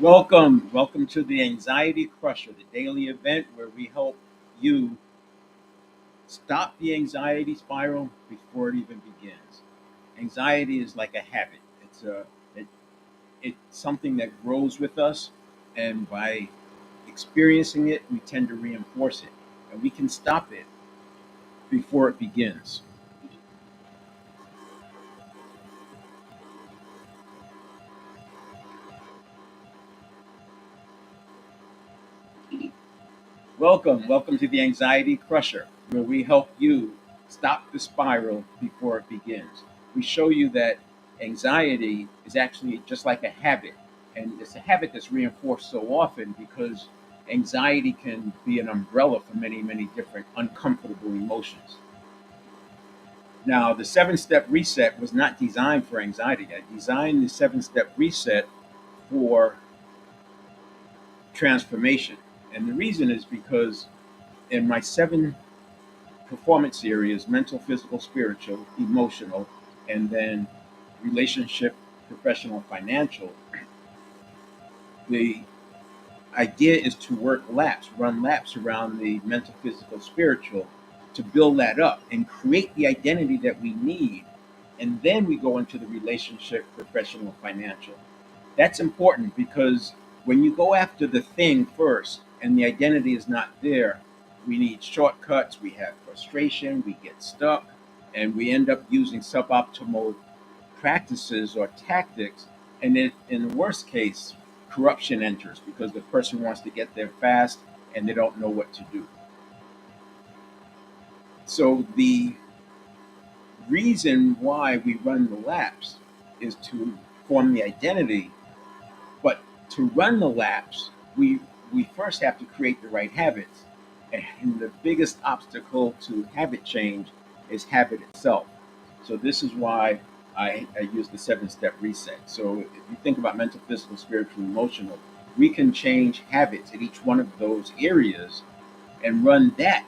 Welcome to the Anxiety Crusher, the daily event where we help you stop the anxiety spiral before it even begins. Anxiety is like a habit. It, it's something that grows with us, and by experiencing it, we tend to reinforce it, and we can stop it before it begins. Welcome to the Anxiety Crusher, where we help you stop the spiral before it begins. We show you that anxiety is actually just like a habit, and it's a habit that's reinforced so often because anxiety can be an umbrella for many different uncomfortable emotions. Now, the 7 step reset was not designed for anxiety. I designed the 7 step reset for transformation. And the reason is because in my 7 performance areas: mental, physical, spiritual, emotional, and then relationship, professional, financial. The idea is to run laps around the mental, physical, spiritual to build that up and create the identity that we need. And then we go into the relationship, professional, financial. That's important because when you go after the thing first and the identity is not there, we need shortcuts, we have frustration, we get stuck, and we end up using suboptimal practices or tactics. And then, in the worst case, corruption enters because the person wants to get there fast and they don't know what to do. So, the reason why we run the laps is to form the identity. But to run the laps, we first have to create the right habits. And the biggest obstacle to habit change is habit itself. So this is why I use the 7 step reset. So if you think about mental, physical, spiritual, emotional, we can change habits in each one of those areas and run that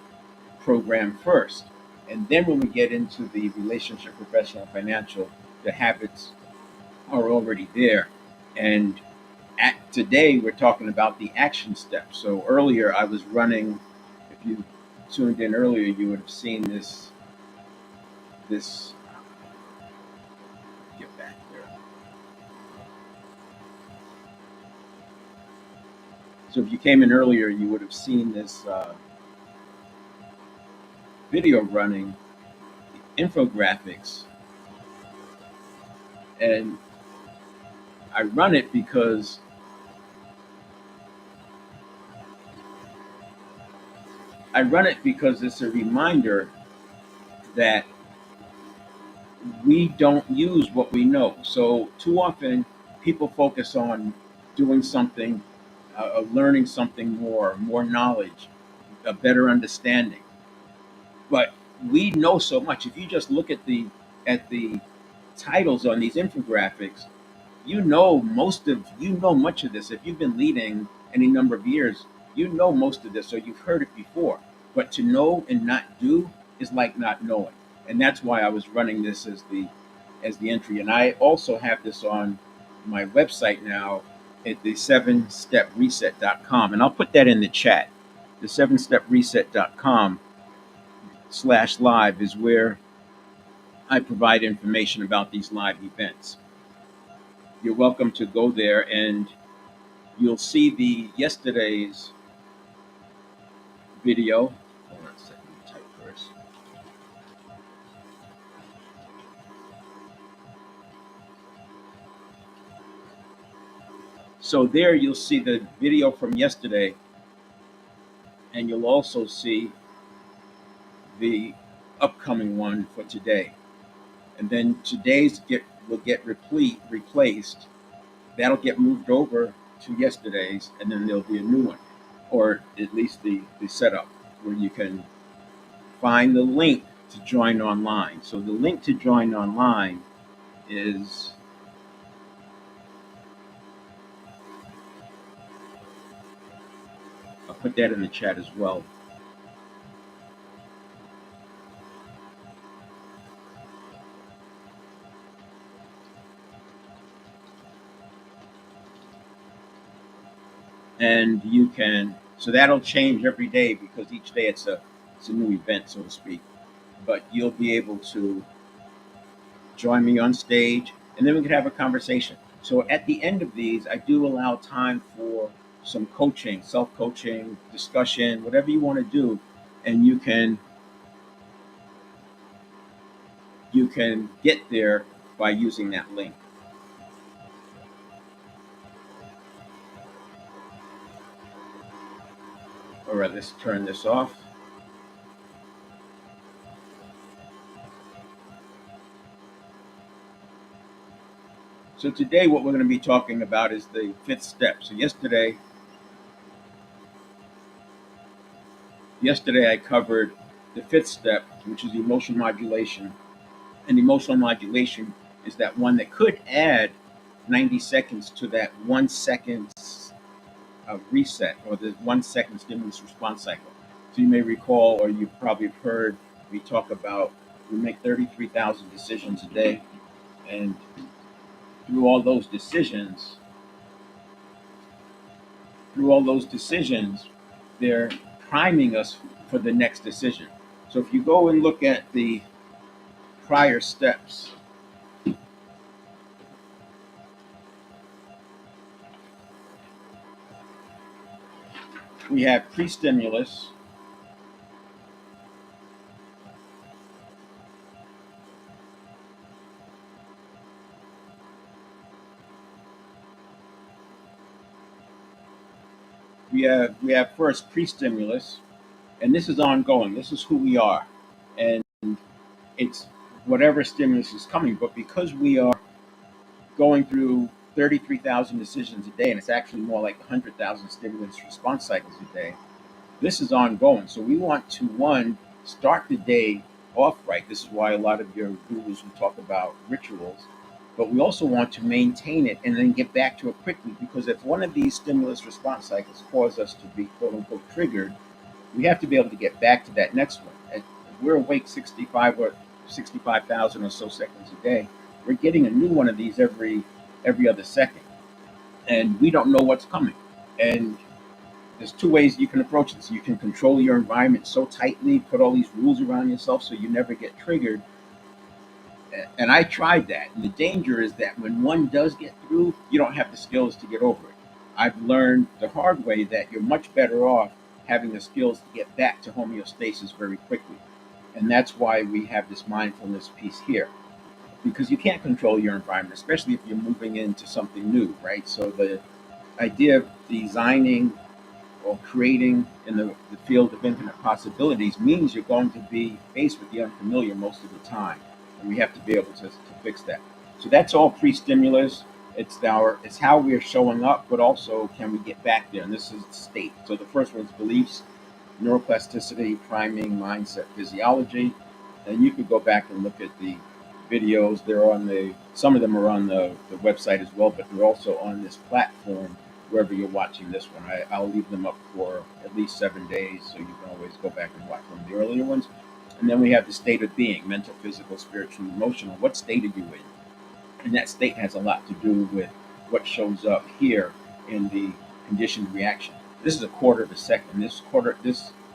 program first. And then when we get into the relationship, professional, financial, the habits are already there. And today we're talking about the action steps. So earlier I was running. If you tuned in earlier, you would have seen this. Get back there. So if you came in earlier, you would have seen this video running, infographics, and I run it because it's a reminder that we don't use what we know. So too often people focus on doing something, learning something more knowledge, a better understanding. But we know so much. If you just look at the titles on these infographics, you know much of this. If you've been leading any number of years, you know most of this, so you've heard it before. But to know and not do is like not knowing, and that's why I was running this as the entry. And I also have this on my website now at the 7stepreset.com, and I'll put that in the chat. The 7stepreset.com /live is where I provide information about these live events. You're welcome to go there, and you'll see the yesterday's video. Hold on a second, let me type first. So there you'll see the video from yesterday, and you'll also see the upcoming one for today. And then today's will get replaced. That'll get moved over to yesterday's, and then there'll be a new one, or at least the setup where you can find the link to join online. So the link to join online is I'll put that in the chat as well. and you can, so that'll change every day because each day it's a new event, so to speak. But you'll be able to join me on stage, and then we could have a conversation. So at the end of these, I do allow time for some coaching, self-coaching, discussion, whatever you want to do, and you can get there by using that link. All right, let's turn this off. So today, what we're going to be talking about is the fifth step. So yesterday I covered the fifth step, which is emotion modulation. And emotional modulation is that one that could add 90 seconds to that 1 second reset, or the 1 second stimulus response cycle. So you may recall, or you've probably heard me talk about, we make 33,000 decisions a day. And through all those decisions, they're priming us for the next decision. So if you go and look at the prior steps, we have pre-stimulus, we have first pre-stimulus, and this is ongoing. This is who we are, and it's whatever stimulus is coming. But because we are going through 33,000 decisions a day, and it's actually more like 100,000 stimulus response cycles a day, this is ongoing. So we want to, one, start the day off right. This is why a lot of your gurus will talk about rituals. But we also want to maintain it and then get back to it quickly, because if one of these stimulus response cycles cause us to be quote unquote triggered, we have to be able to get back to that next one. And if we're awake 65,000 or so seconds a day, we're getting a new one of these every other second, and we don't know what's coming. And there's two ways you can approach this. You can control your environment so tightly, put all these rules around yourself so you never get triggered. And I tried that. And the danger is that when one does get through, you don't have the skills to get over it. I've learned the hard way that you're much better off having the skills to get back to homeostasis very quickly. And that's why we have this mindfulness piece here. Because you can't control your environment, especially if you're moving into something new, right? So the idea of designing or creating in the field of infinite possibilities means you're going to be faced with the unfamiliar most of the time. And we have to be able to fix that. So that's all pre-stimulus. It's how we're showing up, but also can we get back there? And this is state. So the first one is beliefs, neuroplasticity, priming, mindset, physiology. And you could go back and look at the videos. Some of them are on the website as well, but they're also on this platform wherever you're watching this one. I'll leave them up for at least 7 days, so you can always go back and watch one of the earlier ones. And then we have the state of being: mental, physical, spiritual, emotional. What state are you in? And that state has a lot to do with what shows up here in the conditioned reaction. This is a quarter of a second. This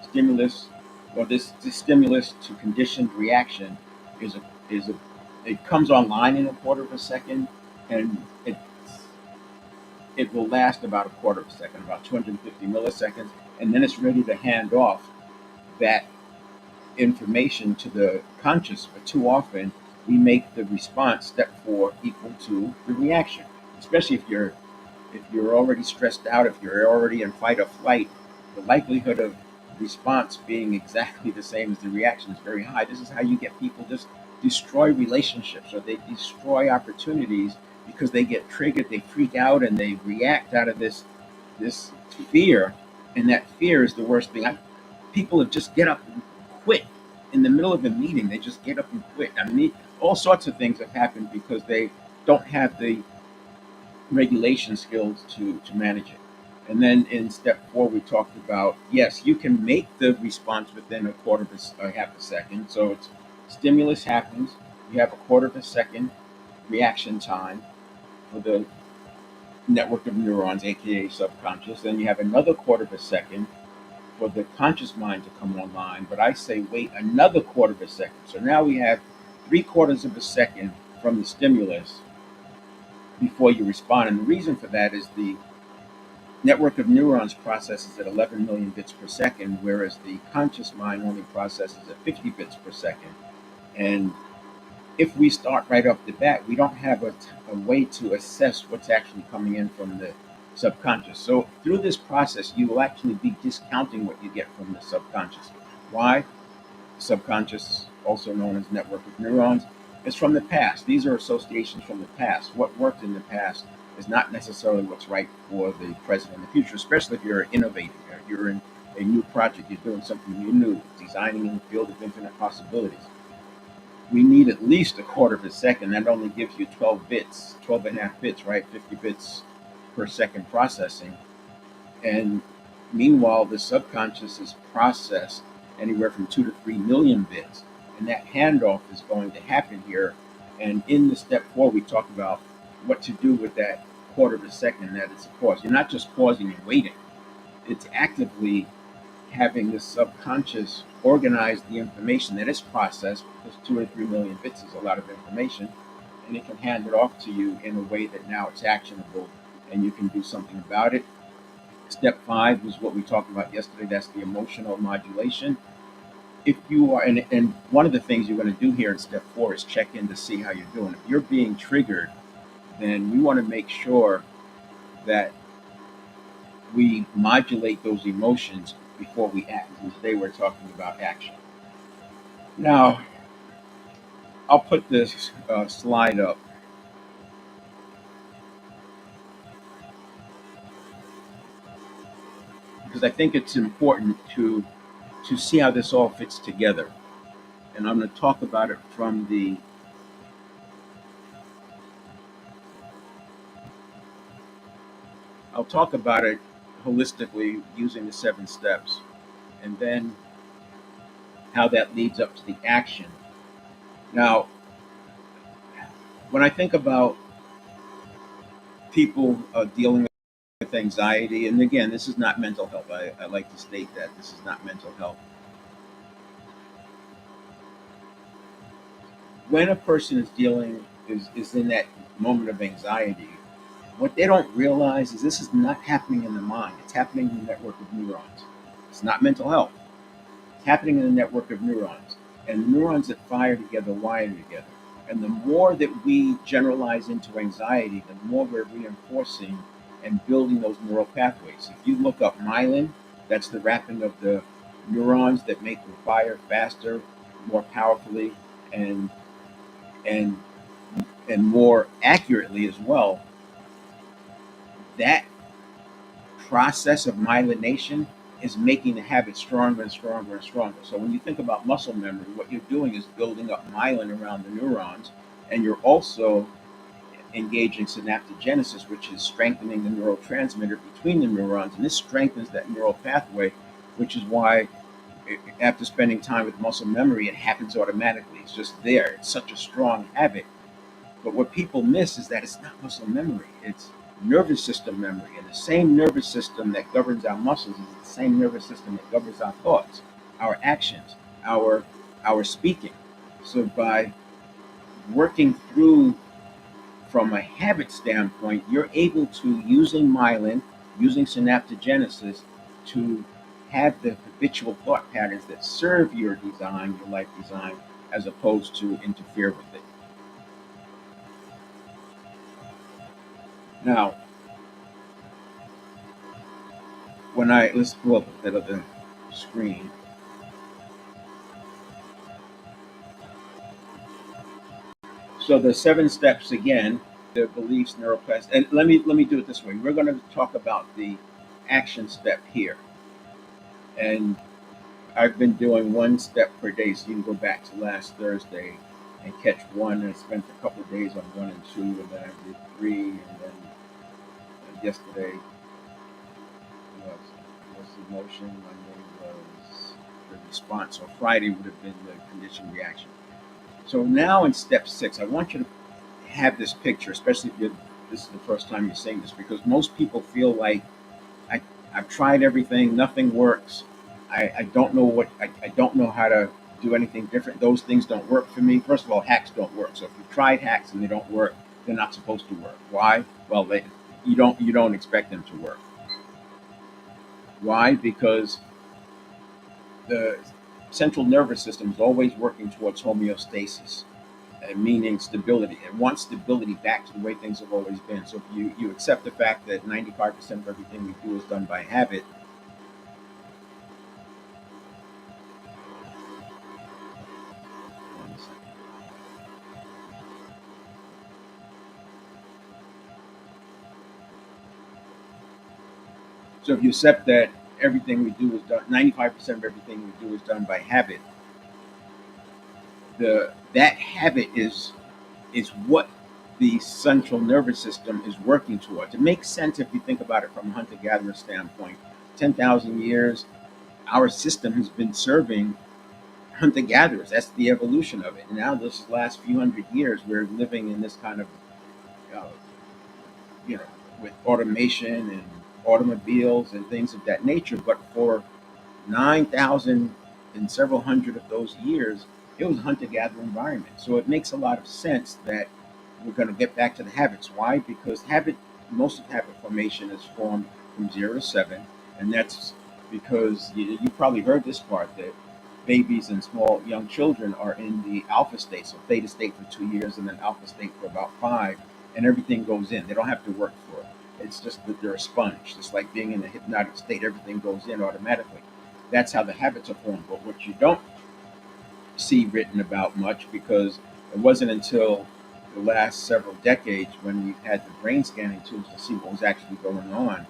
stimulus, or this stimulus to conditioned reaction is a it comes online in a quarter of a second, and it will last about a quarter of a second, about 250 milliseconds, and then it's ready to hand off that information to the conscious. But too often, we make the response, step four, equal to the reaction. Especially if you're already stressed out, if you're already in fight or flight, the likelihood of response being exactly the same as the reaction is very high. This is how you get people just destroy relationships, or they destroy opportunities because they get triggered, they freak out, and they react out of this fear. And that fear is the worst thing. People have just get up and quit in the middle of a meeting. They just get up and quit. I mean, all sorts of things have happened because they don't have the regulation skills to manage it. And then in step four, we talked about, yes, you can make the response within a quarter of a half a second. So it's stimulus happens, you have a quarter of a second reaction time for the network of neurons, aka subconscious. Then you have another quarter of a second for the conscious mind to come online. But I say wait another quarter of a second. So now we have 3/4 of a second from the stimulus before you respond. And the reason for that is the network of neurons processes at 11 million bits per second, whereas the conscious mind only processes at 50 bits per second. And if we start right off the bat, we don't have a way to assess what's actually coming in from the subconscious. So through this process, you will actually be discounting what you get from the subconscious. Why? Subconscious, also known as network of neurons, is from the past. These are associations from the past. What worked in the past is not necessarily what's right for the present and the future, especially if you're innovating, or you're in a new project, you're doing something new, designing in the field of infinite possibilities. We need at least a quarter of a second. That only gives you 12 bits, 12 and a half bits, right? 50 bits per second processing. And meanwhile, the subconscious is processed anywhere from 2 to 3 million bits. And that handoff is going to happen here. And in the step 4, we talk about what to do with that quarter of a second that it's a pause. You're not just pausing and waiting, it's actively having the subconscious organize the information that is processed, because 2 or 3 million bits is a lot of information, and it can hand it off to you in a way that now it's actionable and you can do something about it. Step 5 was what we talked about yesterday. That's the emotional modulation. If you are, and one of the things you're going to do here in step 4 is check in to see how you're doing. If you're being triggered, then we want to make sure that we modulate those emotions before we act. And today we're talking about action. Now, I'll put this slide up because I think it's important to see how this all fits together. And I'm going to talk about it from the I'll talk about it holistically using the 7 steps, and then how that leads up to the action. Now, when I think about people dealing with anxiety, and again, this is not mental health. I like to state that this is not mental health. When a person is in that moment of anxiety, what they don't realize is this is not happening in the mind. It's happening in the network of neurons. It's not mental health. It's happening in the network of neurons. And the neurons that fire together wire together. And the more that we generalize into anxiety, the more we're reinforcing and building those neural pathways. If you look up myelin, that's the wrapping of the neurons that make them fire faster, more powerfully, and and and more accurately as well. That process of myelination is making the habit stronger and stronger and stronger. So when you think about muscle memory, what you're doing is building up myelin around the neurons, and you're also engaging synaptogenesis, which is strengthening the neurotransmitter between the neurons, and this strengthens that neural pathway, which is why after spending time with muscle memory, it happens automatically. It's just there. It's such a strong habit. But what people miss is that it's not muscle memory. It's nervous system memory. And the same nervous system that governs our muscles is the same nervous system that governs our thoughts, our actions, our speaking. So by working through from a habit standpoint, you're able to, using myelin, using synaptogenesis, to have the habitual thought patterns that serve your design, your life design, as opposed to interfere with it. Now, let's pull up a bit of the screen. So the 7 steps again, the beliefs, neuroplasticity, and let me do it this way. We're going to talk about the action step here, and I've been doing 1 step per day. So you can go back to last Thursday and catch 1. And I spent a couple of days on 1 and 2, and then I did 3, and then yesterday was the motion. Monday was the response. So Friday would have been the condition reaction. So now in step 6, I want you to have this picture, especially if you're this is the first time you're saying this, because most people feel like I, I've tried everything, nothing works. I don't know I don't know how to do anything different. Those things don't work for me. First of all, hacks don't work. So if you've tried hacks and they don't work, they're not supposed to work. Why? Well, you don't expect them to work. Why? Because the central nervous system is always working towards homeostasis, meaning stability. It wants stability back to the way things have always been. So if you accept the fact that 95% of everything we do is done by habit. So if you accept that everything we do is done, 95% of everything we do is done by habit, that habit is what the central nervous system is working towards. It makes sense if you think about it from a hunter-gatherer standpoint. 10,000 years, our system has been serving hunter-gatherers. That's the evolution of it. And now, this last few hundred years, we're living in this kind of, uh, you know, with automation and automobiles and things of that nature. But for 9,000 and several hundred of those years, it was a hunter-gatherer environment. So it makes a lot of sense that we're going to get back to the habits. Why? Because most of habit formation is formed from 0 to 7, and that's because you probably heard this part, that babies and small young children are in the alpha state, so theta state for 2 years, and then alpha state for about 5, and everything goes in. They don't have to work for it. It's just that they're a sponge. Just like being in a hypnotic state, everything goes in automatically. That's how the habits are formed. But what you don't see written about much, because it wasn't until the last several decades when we had the brain scanning tools to see what was actually going on.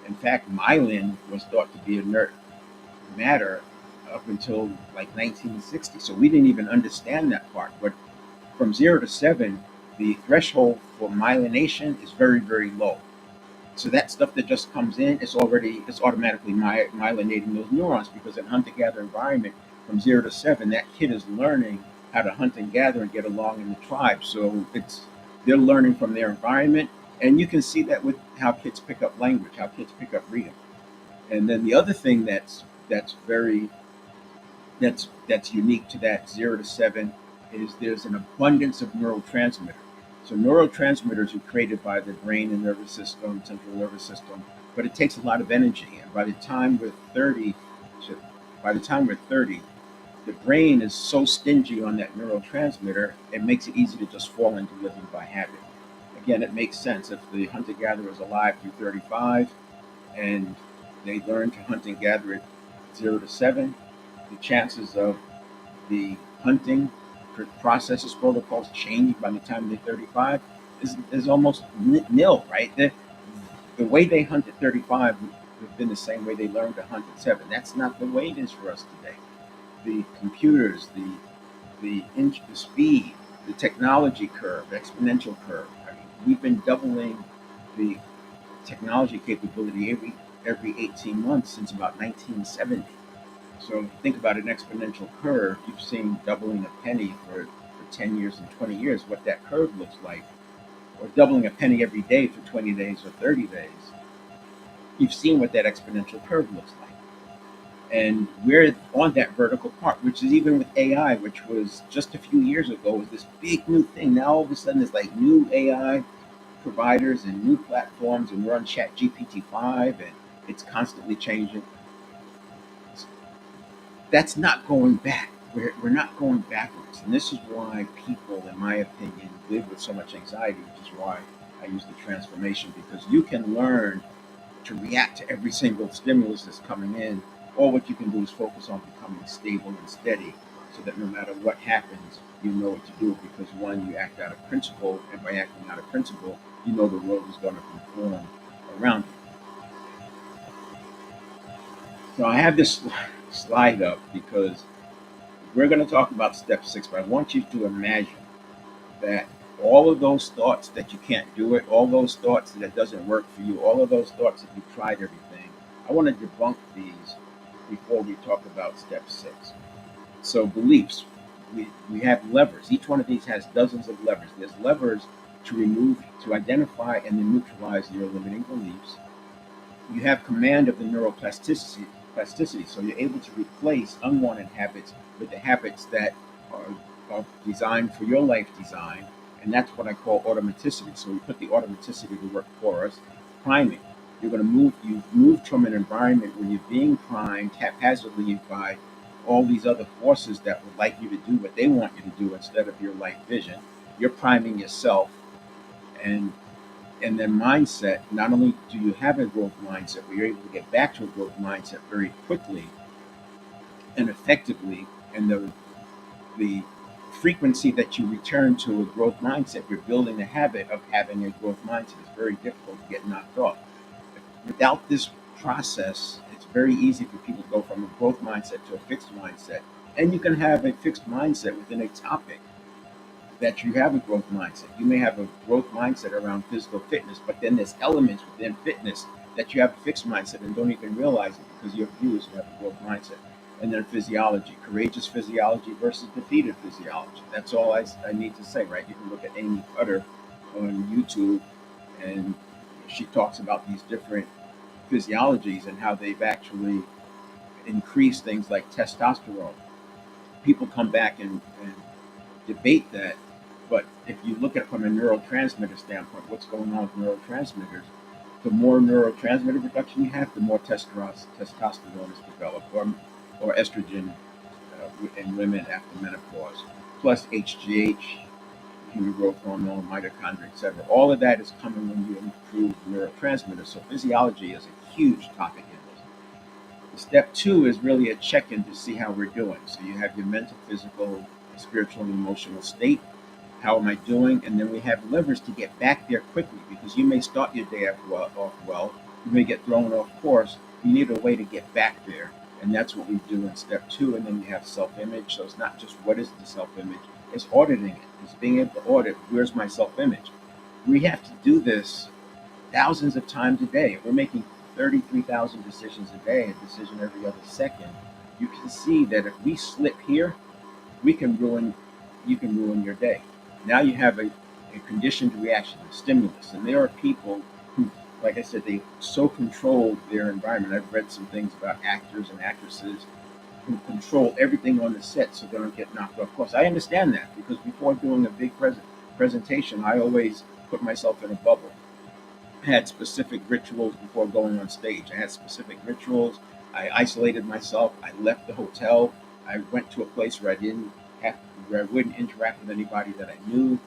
In fact, myelin was thought to be inert matter up until like 1960. So we didn't even understand that part. But from 0 to 7, the threshold for myelination is very, very low. So that stuff that just comes in, it's automatically myelinating those neurons, because in hunter-gatherer environment, from 0 to 7, that kid is learning how to hunt and gather and get along in the tribe. So they're learning from their environment, and you can see that with how kids pick up language, how kids pick up reading. And then the other thing that's very that's unique to that 0 to 7 is there's an abundance of neurotransmitters. So neurotransmitters are created by the brain and nervous system, central nervous system, but it takes a lot of energy. And by the time we're 30, the brain is so stingy on that neurotransmitter, it makes it easy to just fall into living by habit. Again, it makes sense if the hunter-gatherer is alive through 35 and they learn to hunt and gather at 0 to 7, the chances of the hunting processes, protocols changing by the time they're 35 is almost nil, right? The way they hunt at 35 would have been the same way they learned to hunt at 7. That's not the way it is for us today. The computers, the speed, the technology curve, exponential curve. I mean, we've been doubling the technology capability every 18 months since about 1970. So if you think about an exponential curve, you've seen doubling a penny for 10 years and 20 years, what that curve looks like, or doubling a penny every day for 20 days or 30 days. You've seen what that exponential curve looks like. And we're on that vertical part, which is even with AI, which was just a few years ago, was this big new thing. Now all of a sudden there's like new AI providers and new platforms, and we're on Chat GPT-5, and it's constantly changing. That's not going back. We're not going backwards. And this is why people, in my opinion, live with so much anxiety, which is why I use the transformation, because you can learn to react to every single stimulus that's coming in. Or what you can do is focus on becoming stable and steady, so that no matter what happens, you know what to do, because one, you act out of principle, and by acting out of principle, you know the world is going to conform around you. So I have this slide up because we're going to talk about step 6, but I want you to imagine that all of those thoughts that you can't do it, all those thoughts that it doesn't work for you, all of those thoughts that you've tried everything, I want to debunk these before we talk about step 6. So beliefs, we have levers. Each one of these has dozens of levers. There's levers to identify and then neutralize your limiting beliefs. You have command of the plasticity, so you're able to replace unwanted habits with the habits that are designed for your life design, and that's what I call automaticity. So we put the automaticity to work for us. Priming. You move from an environment where you're being primed haphazardly by all these other forces that would like you to do what they want you to do instead of your life vision. You're priming yourself, and then mindset. Not only do you have a growth mindset, but you're able to get back to a growth mindset very quickly and effectively, and the frequency that you return to a growth mindset, you're building the habit of having a growth mindset. It's very difficult to get knocked off. Without this process, it's very easy for people to go from a growth mindset to a fixed mindset. And you can have a fixed mindset within a topic that you have a growth mindset. You may have a growth mindset around physical fitness, but then there's elements within fitness that you have a fixed mindset and don't even realize it because your view is you have a growth mindset. And then physiology, courageous physiology versus defeated physiology. That's all I need to say, right? You can look at Amy Cutter on YouTube, and she talks about these different physiologies and how they've actually increased things like testosterone. People come back and debate that, but if you look at it from a neurotransmitter standpoint, what's going on with neurotransmitters? The more neurotransmitter production you have, the more testosterone is developed, or estrogen in women after menopause, plus HGH, human growth hormone, mitochondria, etc. All of that is coming when you improve neurotransmitters. So physiology is a huge topic in this. Step two is really a check-in to see how we're doing. So you have your mental, physical, spiritual, and emotional state. How am I doing? And then we have levers to get back there quickly, because you may start your day off well, you may get thrown off course. You need a way to get back there, and that's what we do in step two. And then you have self-image. So it's not just what is the self-image, it's auditing it. It's being able to audit, where's my self-image? We have to do this thousands of times a day. We're making 33,000 decisions a day, a decision every other second. You can see that if we slip here, you can ruin your day. Now you have a conditioned reaction, a stimulus. And there are people who, like I said, they so control their environment. I've read some things about actors and actresses who control everything on the set so they don't get knocked off course. I understand that, because before doing a big presentation, I always put myself in a bubble. I had specific rituals before going on stage. I had specific rituals. I isolated myself. I left the hotel. I went to a place where I wouldn't interact with anybody that I knew.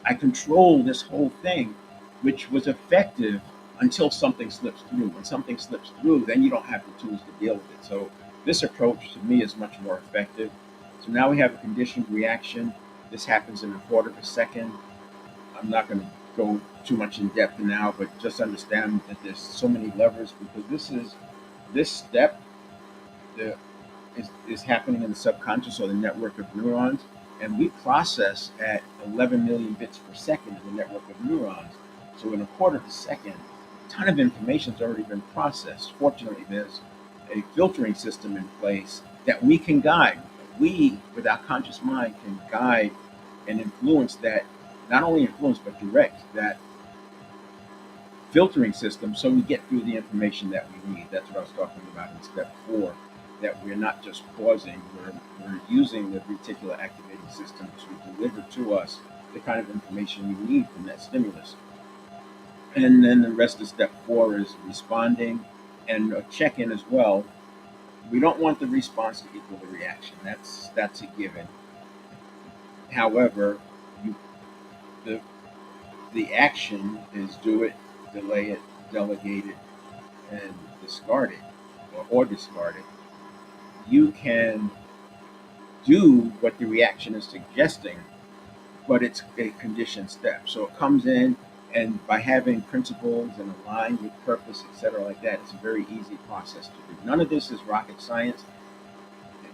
I controlled this whole thing, which was effective until something slips through. When something slips through, then you don't have the tools to deal with it. So this approach to me is much more effective. So now we have a conditioned reaction. This happens in a quarter of a second. I'm not going to go too much in depth now, but just understand that there's so many levers, because this step is happening in the subconscious, or the network of neurons, and we process at 11 million bits per second in the network of neurons. So in a quarter of a second, a ton of information has already been processed. Fortunately, there's a filtering system in place that we can guide. We, with our conscious mind, can guide and influence that, not only influence, but direct that filtering system, so we get through the information that we need. That's what I was talking about in step four, that we're not just pausing, we're using the reticular activating system to deliver to us the kind of information we need from that stimulus. And then the rest of step four is responding, and a check-in as well. We don't want the response to equal the reaction. That's a given. However, the the action is do it, delay it, delegate it, and discard it, or discard it. You can do what the reaction is suggesting, but it's a conditioned step. So it comes in, and by having principles and aligned with purpose, etc., like that, it's a very easy process to do. None of this is rocket science.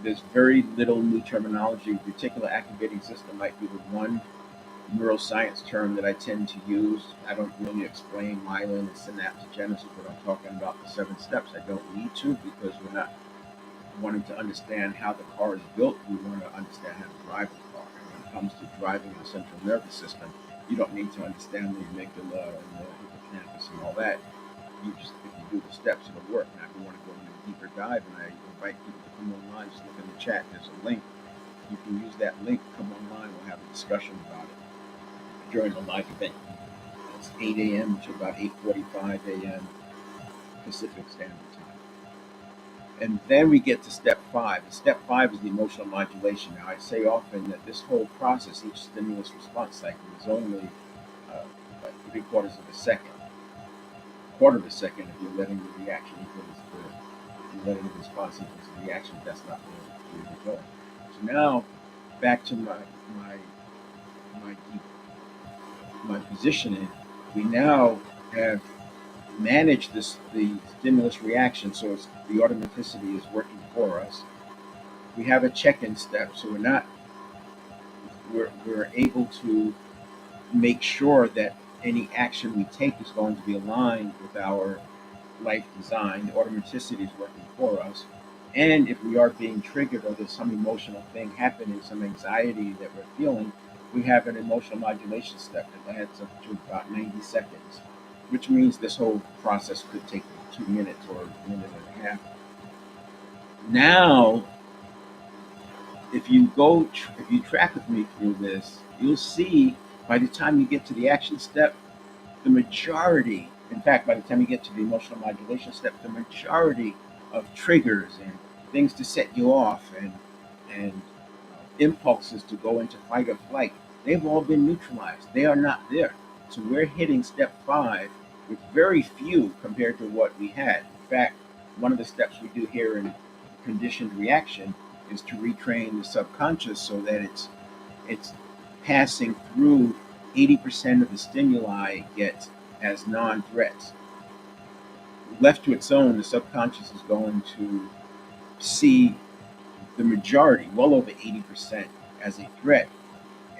There's very little new terminology. Reticular activating system might be the one neuroscience term that I tend to use. I don't really explain myelin and synaptogenesis when I'm talking about the 7 steps. I don't need to, because we're not wanting to understand how the car is built. We want to understand how to drive the car. And when it comes to driving the central nervous system, You don't need to understand the amygdala and the hippocampus and all that. You just, if you do the steps, it'll work. Now, if you want to go into a deeper dive, and I invite people to come online, just look in the chat. There's a link. You can use that link. Come online. We'll have a discussion about it during the live event. It's 8 a.m. to about 8:45 a.m. Pacific Standard Time. And then we get to step 5. And step 5 is the emotional modulation. Now, I say often that this whole process, each stimulus response cycle, is only like 3/4 of a second, quarter of a second if you're letting the reaction equal the, if you're letting the response equals the reaction. That's not where we're going. So now, back to my my my positioning. We now have managed the stimulus reaction, so it's, the automaticity is working for us. We have a check-in step, so we're able to make sure that any action we take is going to be aligned with our life design. The automaticity is working for us. And if we are being triggered or there's some emotional thing happening, some anxiety that we're feeling, we have an emotional modulation step that adds up to about 90 seconds, which means this whole process could take 2 minutes or a minute and a half. Now, if you track with me through this, you'll see by the time you get to the action step, the majority, in fact, by the time you get to the emotional modulation step, the majority of triggers and things to set you off and impulses to go into fight or flight, they've all been neutralized. They are not there. So we're hitting step 5 with very few compared to what we had. In fact, one of the steps we do here in conditioned reaction is to retrain the subconscious so that it's passing through 80% of the stimuli it gets as non-threats. Left to its own, the subconscious is going to see the majority, well over 80%, as a threat.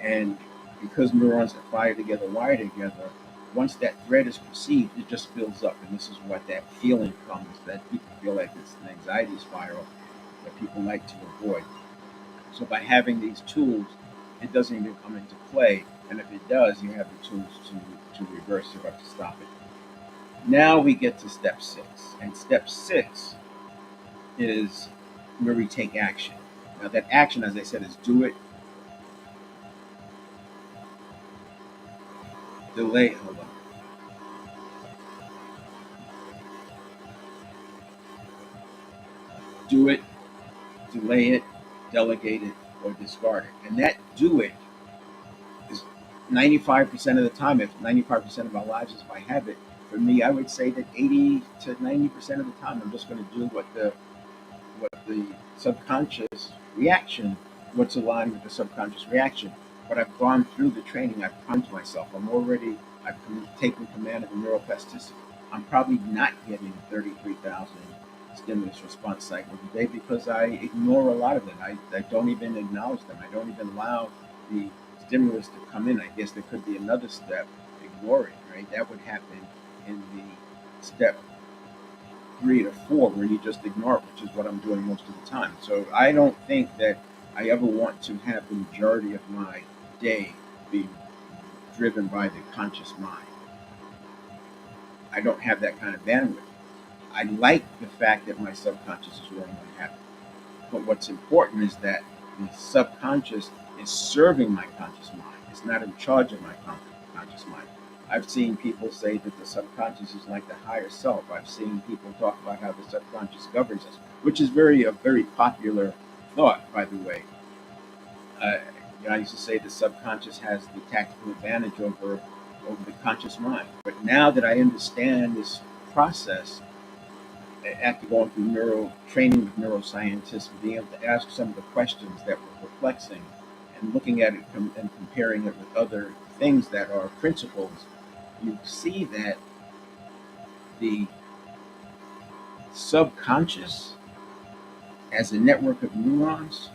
And because neurons that fire together wire together, once that threat is perceived, it just builds up. And this is what that feeling comes, that people feel like it's an anxiety spiral that people like to avoid. So by having these tools, it doesn't even come into play. And if it does, you have the tools to reverse it or to stop it. Now we get to step 6. And step 6 is where we take action. Now that action, as I said, is do it, delay, hold on. Do it, delay it, delegate it, or discard it. And that do it is 95% of the time. If 95% of our lives is by habit, for me, I would say that 80 to 90% of the time, I'm just going to do what the subconscious reaction, what's aligned with the subconscious reaction. But I've gone through the training. I've primed myself. I've taken command of the neuroplasticity. I'm probably not getting 33,000 stimulus response cycles a day because I ignore a lot of it. I don't even acknowledge them. I don't even allow the stimulus to come in. I guess there could be another step, ignoring, right? That would happen in the step 3 to 4 where you just ignore it, which is what I'm doing most of the time. So I don't think that I ever want to have the majority of my day be driven by the conscious mind. I don't have that kind of bandwidth. I like the fact that my subconscious is running on habit. But what's important is that the subconscious is serving my conscious mind. It's not in charge of my conscious mind. I've seen people say that the subconscious is like the higher self. I've seen people talk about how the subconscious governs us, which is a very popular thought, by the way. Uh, I used to say the subconscious has the tactical advantage over the conscious mind. But now that I understand this process, after going through training with neuroscientists, and being able to ask some of the questions that were perplexing, and looking at it and comparing it with other things that are principles, you see that the subconscious, as a network of neurons,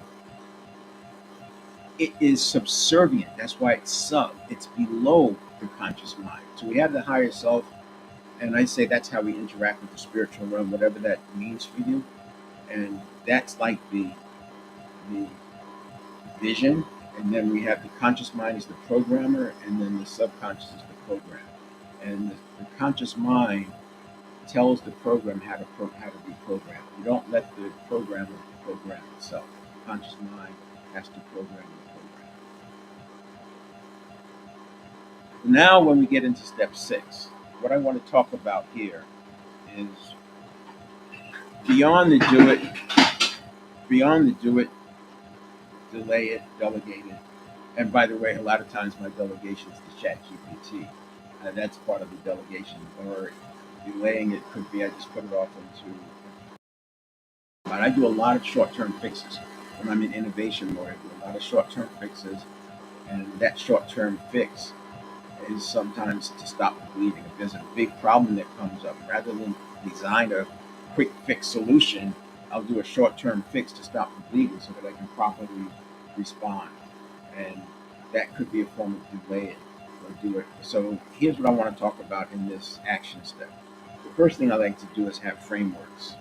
it is subservient. That's why it's below the conscious mind. So we have the higher self, and I say that's how we interact with the spiritual realm, whatever that means for you. And that's like the vision And then we have the conscious mind is the programmer, and then the subconscious is the program. And the conscious mind tells the program how to be programmed. You don't let the programmer program itself. The conscious mind has to program the program. Now, when we get into step 6, what I want to talk about here is beyond the do it, delay it, delegate it. And by the way, a lot of times my delegation is to ChatGPT. That's part of the delegation. Or delaying it could be I just put it off into. But I do a lot of short-term fixes when I'm in innovation mode. I do a lot of short-term fixes, and that short-term fix is sometimes to stop the bleeding. If there's a big problem that comes up, rather than design a quick fix solution, I'll do a short-term fix to stop the bleeding so that I can properly respond. And that could be a form of delaying or do it. So here's what I want to talk about in this action step. The first thing I like to do is have frameworks.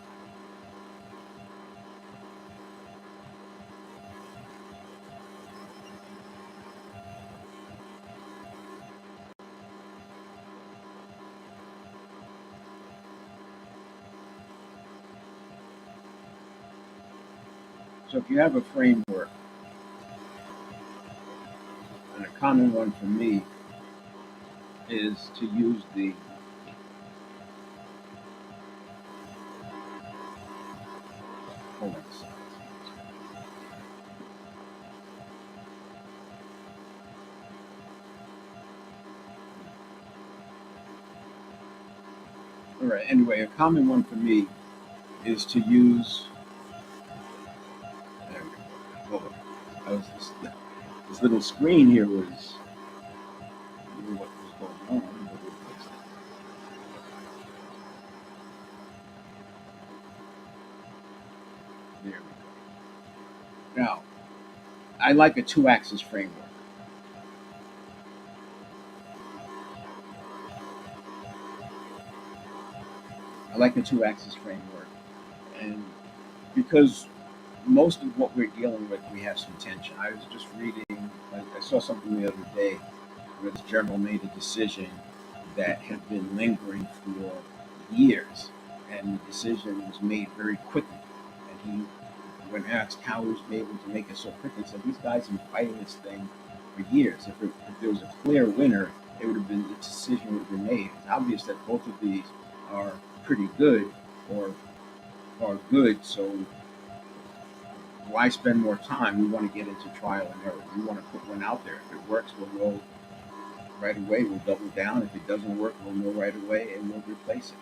So if you have a framework, and a common one for me is to use the hold on a second. All right. Anyway, a common one for me is to use. There we go. I was this little screen here was. I don't know what was going on, but we'll fix it. There we go. Now, I like a two-axis framework. I like a two-axis framework, and because most of what we're dealing with, we have some tension. I was just reading. I saw something the other day where this journal made a decision that had been lingering for years, and the decision was made very quickly. And he, when asked how he was able to make it so quickly, said these guys have been fighting this thing for years. If there was a clear winner, it would have been the decision would have been made. It's obvious that both of these are pretty good, or are good. So why spend more time? We want to get into trial and error. We want to put one out there. If it works, we'll know right away. We'll double down. If it doesn't work, we'll know right away and we'll replace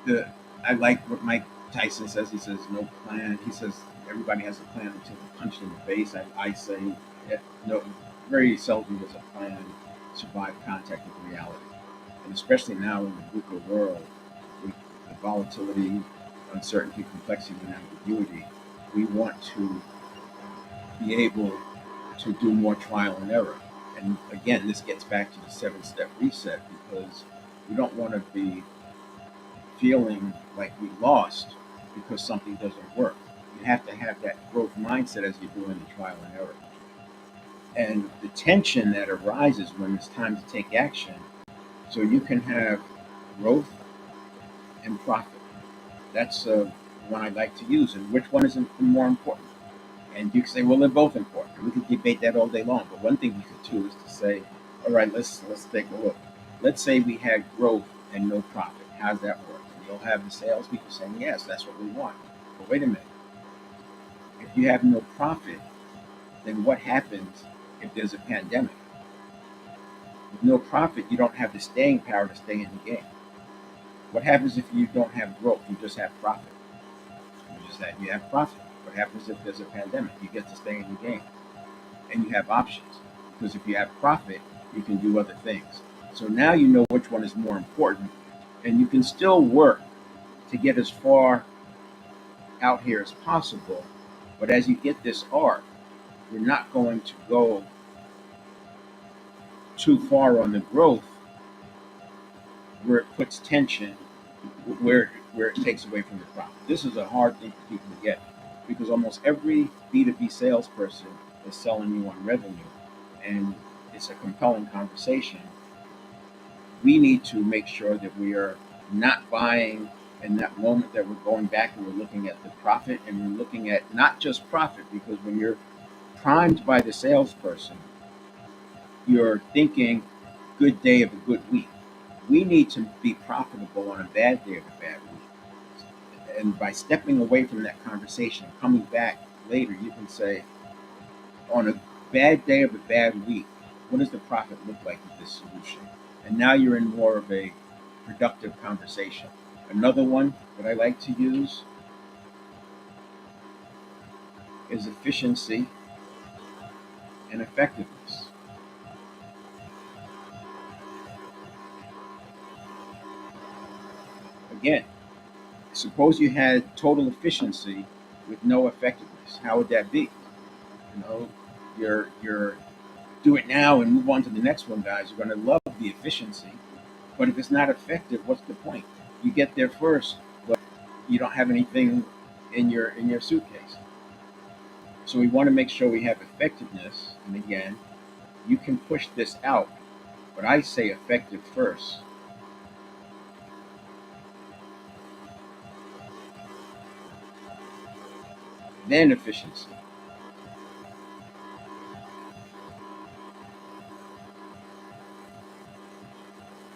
it. I like what Mike Tyson says. He says no plan. He says everybody has a plan until they're punched in the face. I say no. Very seldom does a plan survive contact with reality, and especially now in the VUCA world, with the volatility, uncertainty, complexity, and ambiguity, we want to be able to do more trial and error. And again, this gets back to the 7-step reset, because we don't want to be feeling like we lost because something doesn't work. You have to have that growth mindset as you're doing the trial and error. And the tension that arises when it's time to take action, so you can have growth and profit. That's one I like to use. And which one is more important? And you can say, well, they're both important. And we could debate that all day long. But one thing we could do is to say, all right, let's take a look. Let's say we had growth and no profit. How's that work? And you'll have the salespeople saying, yes, that's what we want. But wait a minute. If you have no profit, then what happens if there's a pandemic? With no profit, you don't have the staying power to stay in the game. What happens if you don't have growth? You just have profit. You have profit. What happens if there's a pandemic? You get to stay in the game, and you have options. Because if you have profit, you can do other things. So now you know which one is more important, and you can still work to get as far out here as possible. But as you get this arc, you're not going to go too far on the growth where it puts tension, where it takes away from the profit. This is a hard thing for people to get, because almost every B2B salesperson is selling you on revenue and it's a compelling conversation, we need to make sure that we are not buying in that moment, that we're going back and we're looking at the profit, and we're looking at not just profit, because when you're primed by the salesperson, you're thinking good day of a good week. We need to be profitable on a bad day of a bad week. And by stepping away from that conversation, coming back later, you can say, on a bad day of a bad week, what does the profit look like with this solution? And now you're in more of a productive conversation. Another one that I like to use is efficiency and effectiveness. Again, suppose you had total efficiency with no effectiveness. How would that be? You know, you're do it now and move on to the next one, guys. You're going to love the efficiency, but if it's not effective, what's the point? You get there first, but you don't have anything in your suitcase. So we want to make sure we have effectiveness. And again, you can push this out, but I say effective first, then efficiency.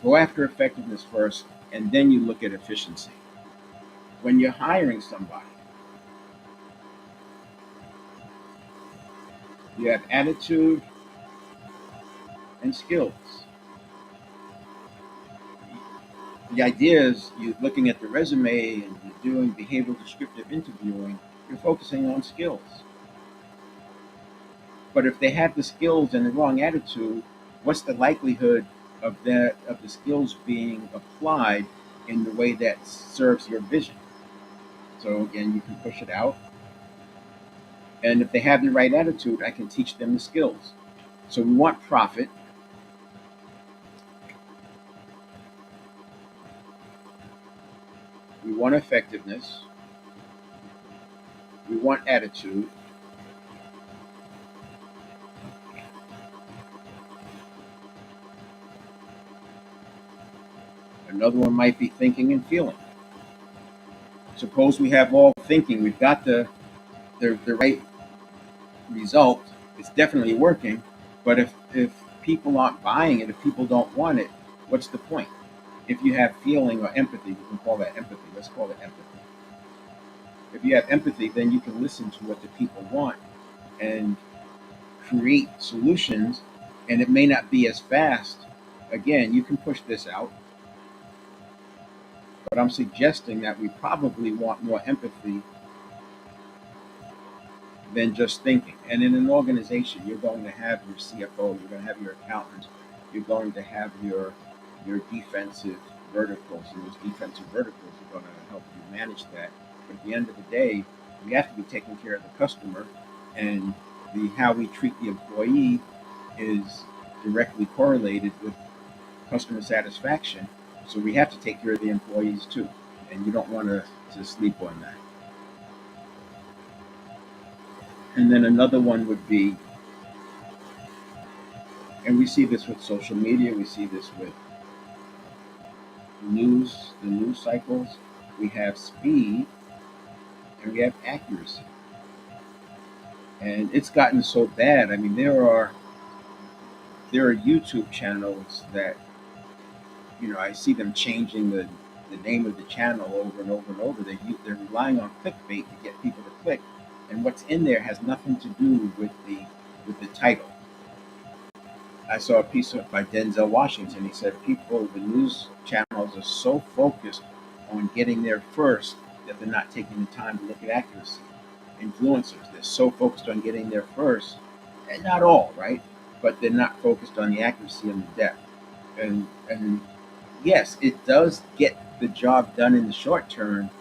Go after effectiveness first, and then you look at efficiency. When you're hiring somebody, you have attitude and skills. The idea is you're looking at the resume and you're doing behavioral descriptive interviewing, you're focusing on skills. But if they have the skills and the wrong attitude, what's the likelihood of the skills being applied in the way that serves your vision? So again, you can push it out. And if they have the right attitude, I can teach them the skills. So we want profit, we want effectiveness, we want attitude. Another one might be thinking and feeling. Suppose we have all thinking, we've got the right result, it's definitely working, but if people aren't buying it, if people don't want it, what's the point? If you have feeling or empathy, we can call that empathy. Let's call it empathy. If you have empathy, then you can listen to what the people want and create solutions, and it may not be as fast. Again, you can push this out, but I'm suggesting that we probably want more empathy than just thinking. And in an organization, you're going to have your CFO, you're going to have your accountant, you're going to have your defensive verticals, and those defensive verticals are going to help you manage that. But at the end of the day, we have to be taking care of the customer, and the how we treat the employee is directly correlated with customer satisfaction. So we have to take care of the employees too, and you don't want to sleep on that. And then another one would be, and we see this with social media, we see this with the news cycles. We have speed and we have accuracy. And it's gotten so bad. I mean, there are YouTube channels that, I see them changing the name of the channel over and over and over. They're relying on clickbait to get people to click, and what's in there has nothing to do with the title. I saw a piece by Denzel Washington. He said the news channels are so focused on getting there first that they're not taking the time to look at accuracy. Influencers, they're so focused on getting there first, and not all, right? But they're not focused on the accuracy and the depth. And yes, it does get the job done in the short term,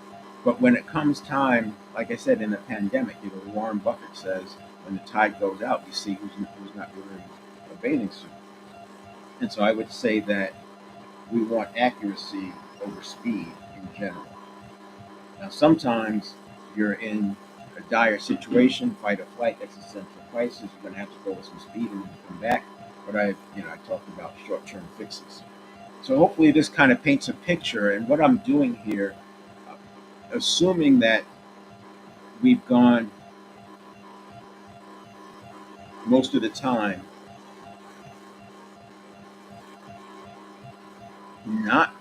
but when it comes time, like I said, in a pandemic, Warren Buffett says, when the tide goes out, you see who's not wearing a bathing suit. And so I would say that we want accuracy over speed in general. Now, sometimes you're in a dire situation, fight or flight, existential sacrifices. You're going to have to go with some speed and then come back. But I talked about short-term fixes. So hopefully this kind of paints a picture. And what I'm doing here, uh, assuming that we've gone most of the time not,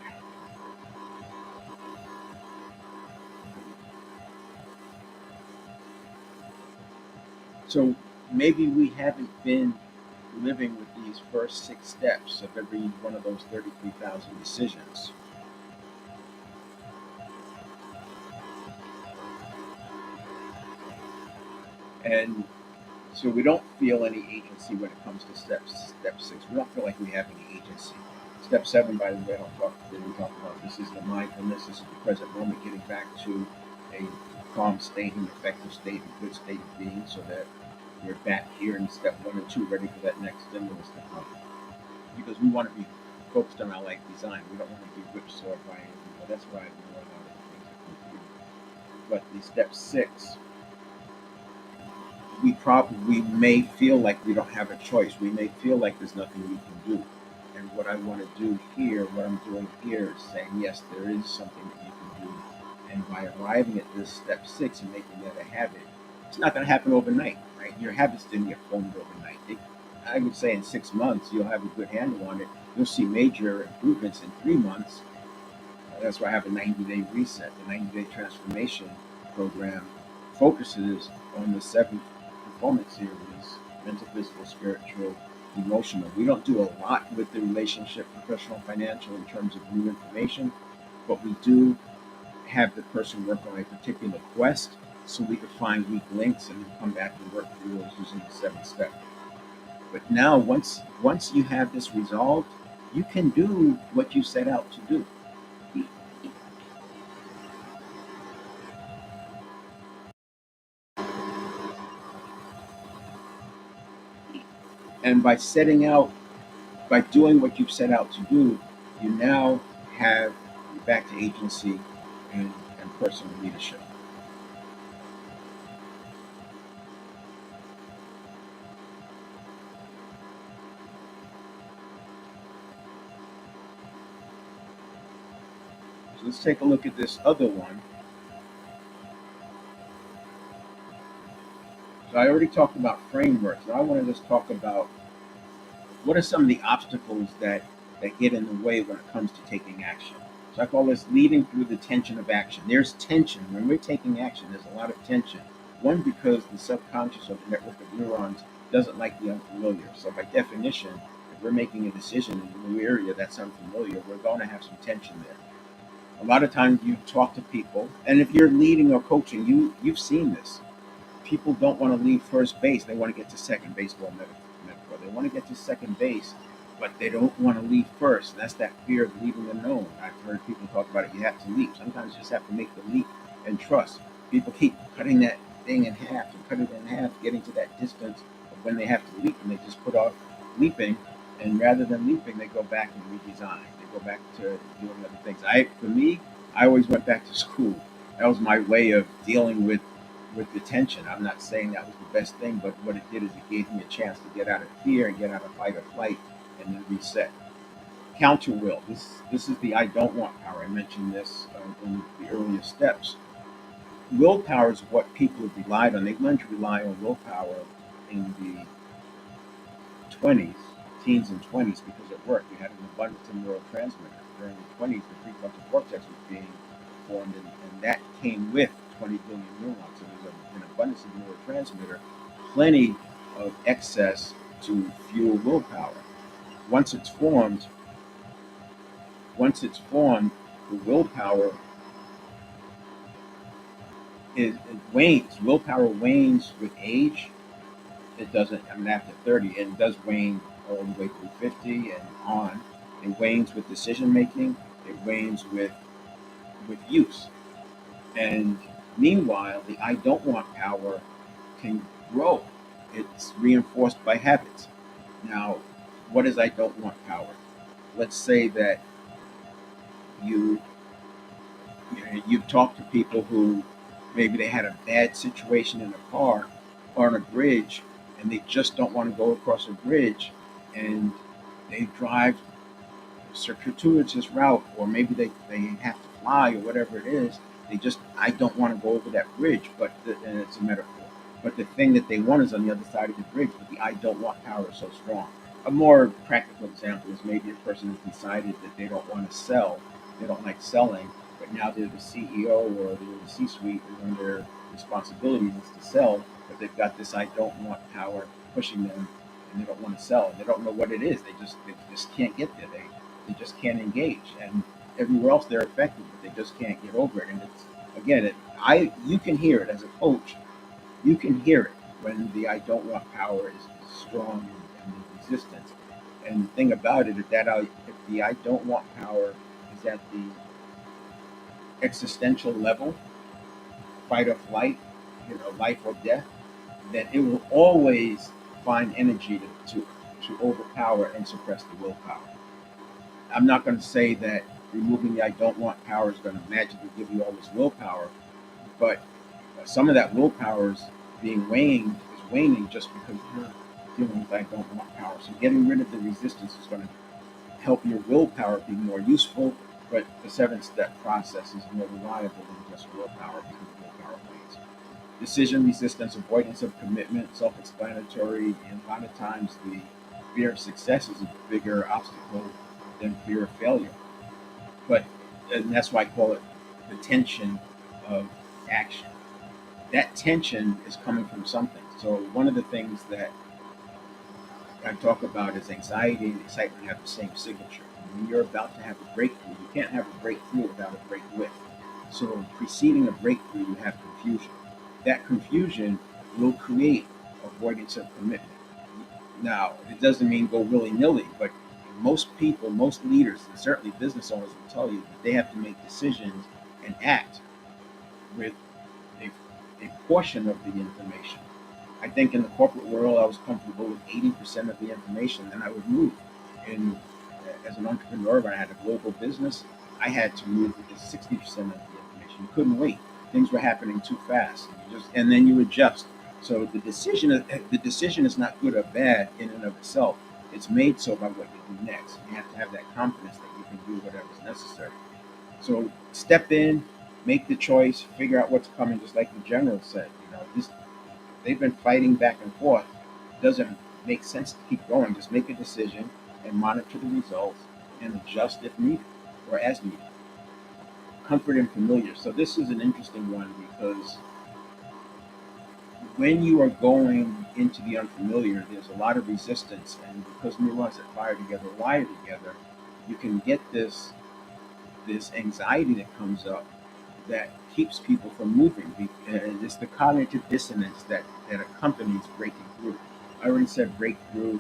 so maybe we haven't been living with these first 6 steps of every one of those 33,000 decisions. And so we don't feel any agency when it comes to step 6. We don't feel like we have any agency. Step 7, by the way, I don't talk, didn't talk about this, is the mindfulness. This is the present moment, getting back to a calm state, an effective state, a good state of being, so that we're back here in step 1 and 2, ready for that next stimulus to come. Because we want to be focused on our life design. We don't want to be whipsawed by anything. Well, that's why I ignore a lot of the things that come through. But the step 6, we may feel like we don't have a choice. We may feel like there's nothing we can do. And what I want to do here, what I'm doing here, is saying yes, there is something that you can do. And by arriving at this step 6 and making that a habit, it's not going to happen overnight, right? Your habits didn't get formed overnight. I would say in 6 months you'll have a good handle on it. You'll see major improvements in 3 months. That's why I have a 90-day reset. The 90-day transformation program focuses on the 7 performance areas: mental, physical, spiritual, emotional. We don't do a lot with the relationship, professional, financial in terms of new information, but we do have the person work on a particular quest so we can find weak links and then come back and work through those using the 7 steps. But now, once you have this resolved, you can do what you set out to do. And by doing what you've set out to do, you now have back to agency and personal leadership. So let's take a look at this other one. So I already talked about frameworks. Now I want to just talk about what are some of the obstacles that get in the way when it comes to taking action. So I call this leading through the tension of action. There's tension. When we're taking action, there's a lot of tension. One, because the subconscious or the network of neurons doesn't like the unfamiliar. So by definition, if we're making a decision in a new area that's unfamiliar, we're going to have some tension there. A lot of times you talk to people, and if you're leading or coaching, you've seen this. People don't want to leave first base. They want to get to second, baseball metaphor. They want to get to second base, but they don't want to leave first. That's that fear of leaving the known. I've heard people talk about it. You have to leap. Sometimes you just have to make the leap and trust. People keep cutting that thing in half and cut it in half, getting to that distance of when they have to leap, and they just put off leaping. And rather than leaping, they go back and redesign. They go back to doing other things. For me, I always went back to school. That was my way of dealing with the tension. I'm not saying that was the best thing, but what it did is it gave me a chance to get out of fear and get out of fight or flight and then reset. Counter will. This is the I don't want power. I mentioned this in the earlier steps. Willpower is what people have relied on. They've learned to rely on willpower in the 20s, teens and 20s because it worked. You had an abundance of neurotransmitters. During the 20s, the prefrontal cortex was being formed, and that came with 20 billion neurons. So there's an abundance of neurotransmitter, plenty of excess to fuel willpower. Once it's formed, the willpower it wanes. Willpower wanes with age. It doesn't. I mean, after 30, and it does wane all the way through 50 and on. It wanes with decision making. It wanes with use. And meanwhile, the I don't want power can grow. It's reinforced by habits. Now, what is I don't want power? Let's say that you you've talked to people who maybe they had a bad situation in a car or on a bridge, and they just don't want to go across a bridge, and they drive a circuitous route, or maybe they have to fly or whatever it is. They just, I don't want to go over that bridge, and it's a metaphor. But the thing that they want is on the other side of the bridge, but the I don't want power is so strong. A more practical example is maybe a person has decided that they don't want to sell, they don't like selling, but now they're the CEO or they're the C-suite, and one of their responsibilities is to sell, but they've got this I don't want power pushing them, and they don't want to sell. They don't know what it is. They just can't get there. They just can't engage, and everywhere else they're effective, but they just can't get over it. And it's again, you can hear it as a coach. You can hear it when the I don't want power is strong, and the resistance. And the thing about it is that if the I don't want power is at the existential level, fight or flight, life or death, then it will always find energy to overpower and suppress the willpower. I'm not going to say that removing the I don't want power is going to magically give you all this willpower, but some of that willpower is waning just because you're dealing with I don't want power. So getting rid of the resistance is going to help your willpower be more useful, but the 7-step process is more reliable than just willpower because willpower wanes. Decision resistance, avoidance of commitment, self-explanatory, and a lot of times the fear of success is a bigger obstacle than fear of failure. And that's why I call it the tension of action. That tension is coming from something. So one of the things that I talk about is anxiety and excitement have the same signature. And when you're about to have a breakthrough, you can't have a breakthrough without a breakthrough. So preceding a breakthrough, you have confusion. That confusion will create avoidance of commitment. Now, it doesn't mean go willy-nilly, but most people, most leaders, and certainly business owners will tell you that they have to make decisions and act with a, a portion of the information. I think in the corporate world, I was comfortable with 80% of the information, then I would move. And as an entrepreneur, when I had a global business, I had to move with 60% of the information. You couldn't wait. Things were happening too fast. And then you adjust. So the decision is not good or bad in and of itself. It's made so by what you do next. You have to have that confidence that you can do whatever's necessary. So step in, make the choice, figure out what's coming, just like the general said. They've been fighting back and forth. It doesn't make sense to keep going. Just make a decision and monitor the results and adjust if needed or as needed. Comfort and familiar. So this is an interesting one because when you are going into the unfamiliar, there's a lot of resistance, and because neurons that fire together wire together, you can get this anxiety that comes up that keeps people from moving. It's the cognitive dissonance that accompanies breaking through. I already said breakthrough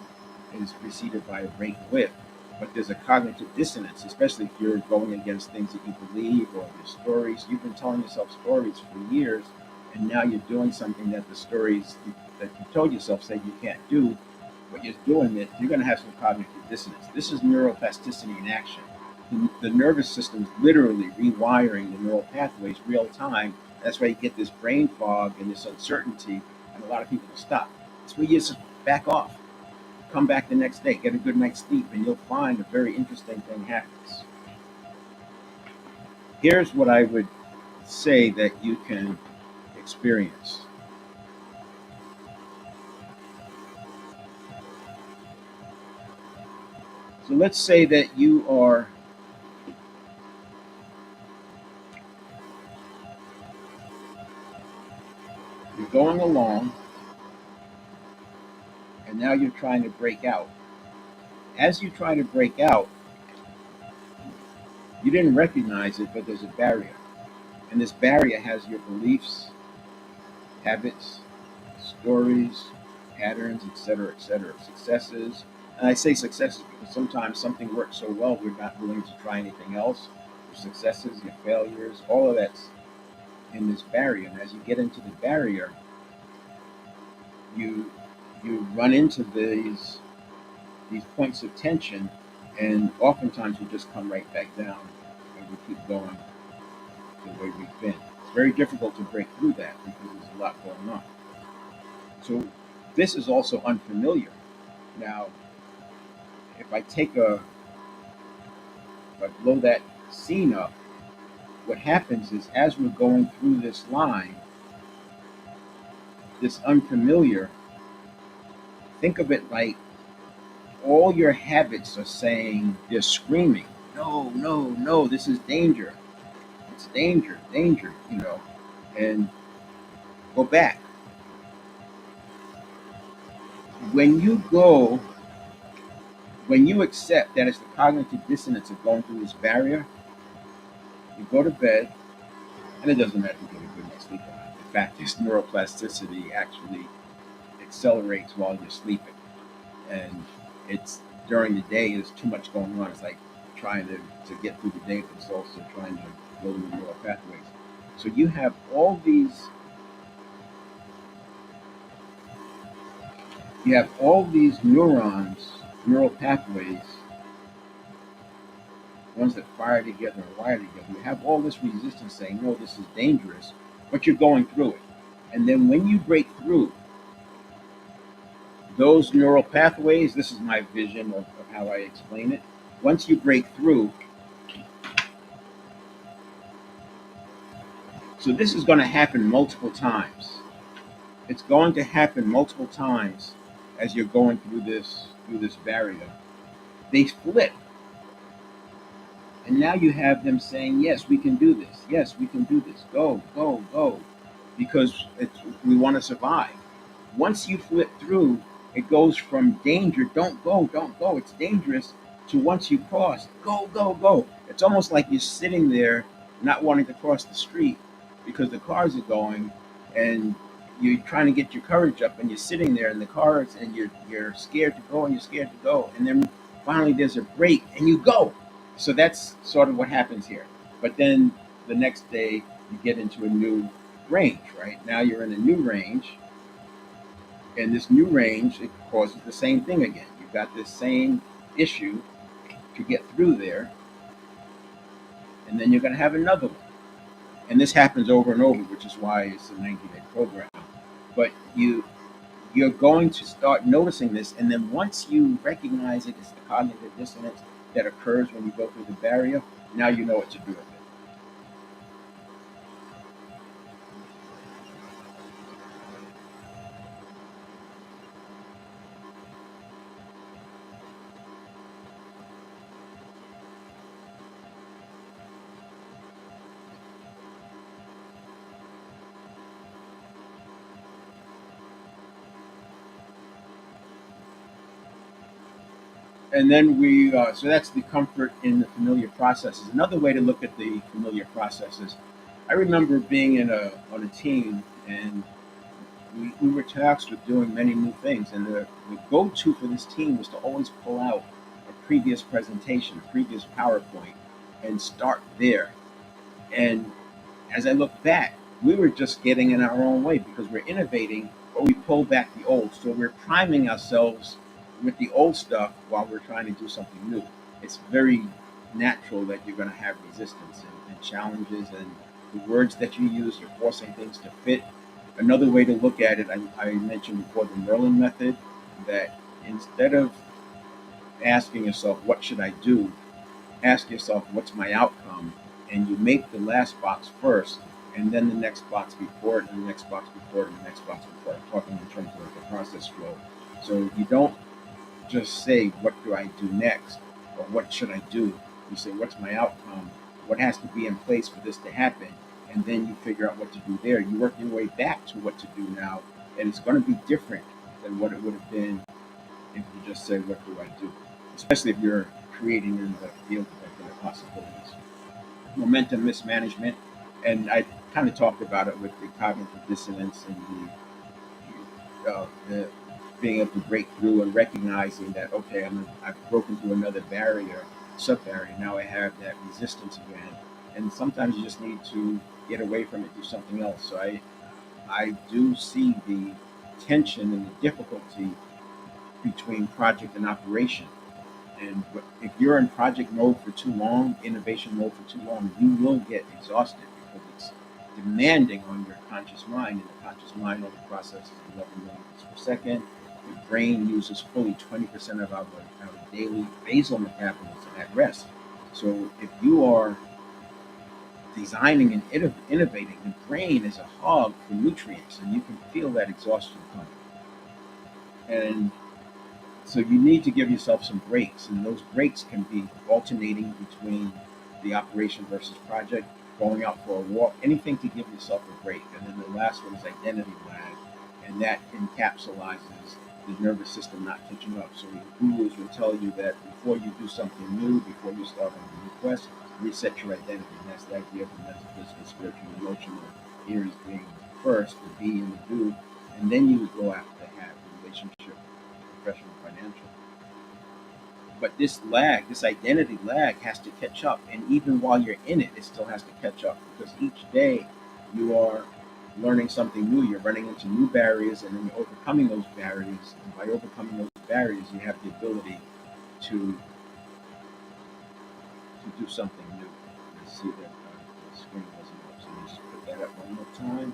is preceded by a break with, but there's a cognitive dissonance, especially if you're going against things that you believe or your stories. You've been telling yourself stories for years, and now you're doing something that the stories that you told yourself say you can't do, but you're doing it, you're going to have some cognitive dissonance. This is neuroplasticity in action. The nervous system is literally rewiring the neural pathways real time. That's why you get this brain fog and this uncertainty, and a lot of people will stop. It's where you just back off, come back the next day, get a good night's sleep, and you'll find a very interesting thing happens. Here's what I would say that you can experience. So let's say that you're going along, and now you're trying to break out. As you try to break out, you didn't recognize it, but there's a barrier. And this barrier has your beliefs, habits, stories, patterns, etc., successes. And I say successes because sometimes something works so well we're not willing to try anything else. Your successes, your failures, all of that's in this barrier. And as you get into the barrier, you run into these points of tension, and oftentimes we just come right back down and we keep going the way we've been. It's very difficult to break through that because there's a lot going on. So This is also unfamiliar. Now, if I take a, if I blow that scene up, what happens is as we're going through this line, this unfamiliar, think of it like all your habits are saying, they're screaming, no, no, no, this is danger. It's danger, danger, and go back. When you go, when you accept that it's the cognitive dissonance of going through this barrier, you go to bed, and it doesn't matter if you get a good night's sleep or not. In fact, this neuroplasticity actually accelerates while you're sleeping. And it's during the day, there's too much going on. It's like trying to get through the day, but it's also trying to build new neural pathways. So you have all these neurons, neural pathways, ones that fire together and wire together. You have all this resistance saying, no, this is dangerous, but you're going through it. And then when you break through those neural pathways, this is my vision of how I explain it. Once you break through, so this is going to happen multiple times. It's going to happen multiple times as you're going through this barrier. They flip. And now you have them saying, yes, we can do this. Yes, we can do this. Go, go, go. Because we want to survive. Once you flip through, it goes from danger, don't go, it's dangerous, to once you cross, go, go, go. It's almost like you're sitting there not wanting to cross the street because the cars are going, and you're trying to get your courage up, and you're sitting there in the cars, and you're scared to go, and you're scared to go, and then finally there's a break, and you go. So that's sort of what happens here. But then the next day you get into a new range, right? Now you're in a new range, and this new range, it causes the same thing again. You've got this same issue to get through there, and then you're going to have another one. And this happens over and over, which is why it's a 90-day program. But you're going to start noticing this, and then once you recognize it, it's the cognitive dissonance that occurs when you go through the barrier. Now you know what to do with it. And then so that's the comfort in the familiar processes. Another way to look at the familiar processes, I remember being on a team, and we were tasked with doing many new things. And the go-to for this team was to always pull out a previous presentation, a previous PowerPoint, and start there. And as I look back, we were just getting in our own way because we're innovating, but we pull back the old. So we're priming ourselves with the old stuff while we're trying to do something new. It's very natural that you're going to have resistance and challenges, and the words that you use are forcing things to fit. Another way to look at it, I mentioned before the Merlin method, that instead of asking yourself, what should I do? Ask yourself, what's my outcome? And you make the last box first, and then the next box before it, and the next box before it, and the next box before it. I'm talking in terms of the process flow. So you don't just say, what do I do next? Or what should I do? You say, what's my outcome? What has to be in place for this to happen? And then you figure out what to do there. You work your way back to what to do now, and it's going to be different than what it would have been if you just say, what do I do? Especially if you're creating in the field of infinite possibilities. Momentum mismanagement, and I kind of talked about it with the cognitive dissonance and the being able to break through and recognizing that, okay, I've broken through another barrier, sub barrier. Now I have that resistance again, and sometimes you just need to get away from it, do something else. So I do see the tension and the difficulty between project and operation. And if you're in project mode for too long, innovation mode for too long, you will get exhausted because demanding on your conscious mind, and the conscious mind only processes 11 million bits per second. The brain uses fully 20% of our daily basal metabolism at rest. So if you are designing and innovating, the brain is a hog for nutrients, and you can feel that exhaustion coming. And so you need to give yourself some breaks, and those breaks can be alternating between the operation versus project, going out for a walk, anything to give yourself a break. And then the last one is identity lag, and that encapsulizes the nervous system not catching up. So your gurus will tell you that before you do something new, before you start on a new quest, reset your identity. And that's the idea of the mental, physical, spiritual, emotional areas being first, the be and the do, and then you would go after to have a relationship, professional, financial. But this lag, this identity lag, has to catch up. And even while you're in it, it still has to catch up, because each day you are learning something new. You're running into new barriers, and then you're overcoming those barriers. And by overcoming those barriers, you have the ability to do something new. I see that the screen wasn't up, so let's just put that up one more time.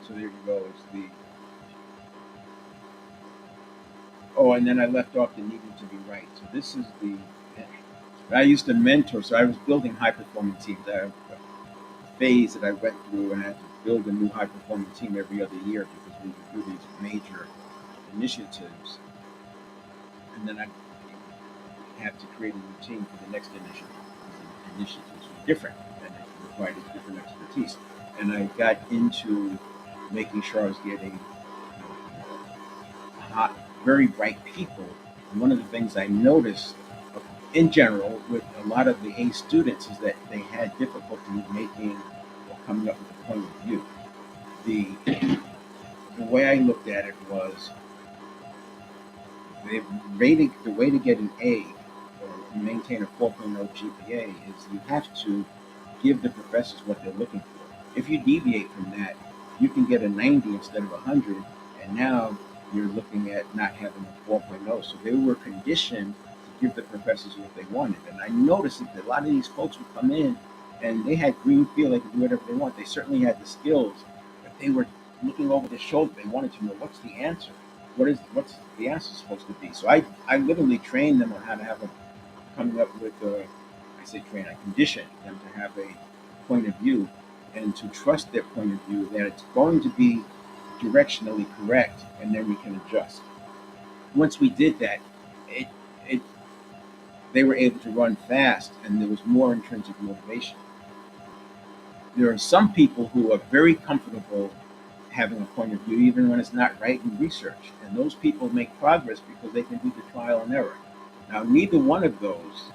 So there you go. It's the Oh, and then I left off the needing to be right. So this is the I used to mentor. So I was building high performing teams. I have a phase that I went through, and I had to build a new high performing team every other year, because we would do these major initiatives, and then I have to create a new team for the next initiative. The initiatives were different, and it required a different expertise. And I got into making sure I was getting hot, very bright people. And one of the things I noticed in general with a lot of the A students is that they had difficulty making or coming up with a point of view. The the way I looked at it was the way to get an A or maintain a 4.0 GPA is you have to give the professors what they're looking for. If you deviate from that, you can get a 90 instead of 100, and now you're looking at not having a 4.0. So they were conditioned to give the professors what they wanted. And I noticed that a lot of these folks would come in and they had green field, they could do whatever they want. They certainly had the skills, but they were looking over their shoulder. They wanted to know, what's the answer? What's the answer supposed to be? So I literally trained them on how to have a coming up with a, I say train, I condition them to have a point of view, and to trust their point of view, that it's going to be directionally correct, and then we can adjust. Once we did that, it, it they were able to run fast, and there was more intrinsic motivation. There are some people who are very comfortable having a point of view, even when it's not right in research, and those people make progress because they can do the trial and error. Now, neither one of those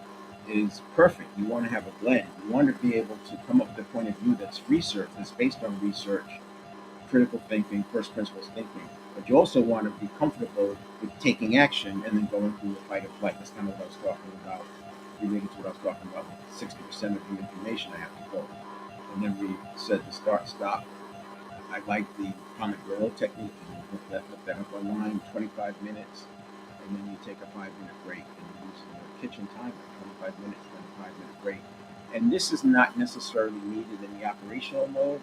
is perfect. You want to have a blend. You want to be able to come up with a point of view that's research, that's based on research, critical thinking, first principles thinking. But you also want to be comfortable with taking action and then going through the fight or flight. That's kind of what I was talking about, related to what I was talking about. 60% of the information I have to go. And then we said the start, stop. I like the Pomodoro technique. And you put that up online, 25 minutes, and then you take a 5-minute break, and you use the kitchen timer, 25 minutes, 25-minute break. And this is not necessarily needed in the operational mode,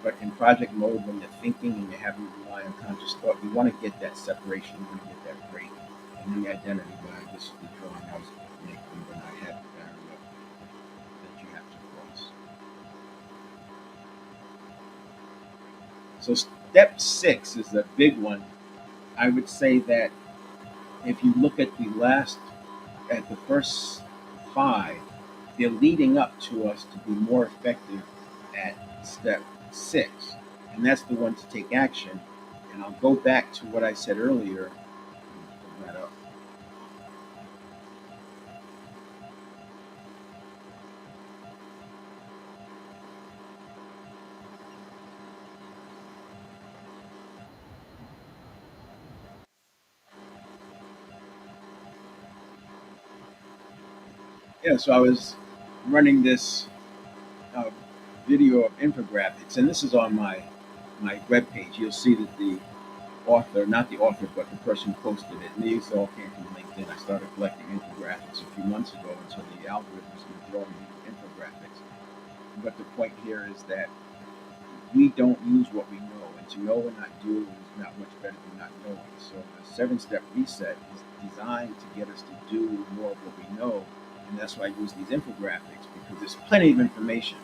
but in project mode, when you're thinking and you're having to rely on conscious thought, you want to get that separation, you want to get that break. And then the identity lag, this is the drawing I was making when I had the barrier that you have to cross. So step 6 is a big one. I would say that if you look at at the first 5, they're leading up to us to be more effective at step 6, and that's the one to take action. And I'll go back to what I said earlier. Pull that up. Yeah, so I was running this uh, video of infographics, and this is on my webpage. You'll see that the author, not the author, but the person who posted it. And these all came from LinkedIn. I started collecting infographics a few months ago until the algorithms were drawing me infographics. But the point here is that we don't use what we know, and to know and not do is not much better than not knowing. So the 7-step reset is designed to get us to do more of what we know, and that's why I use these infographics, because there's plenty of information,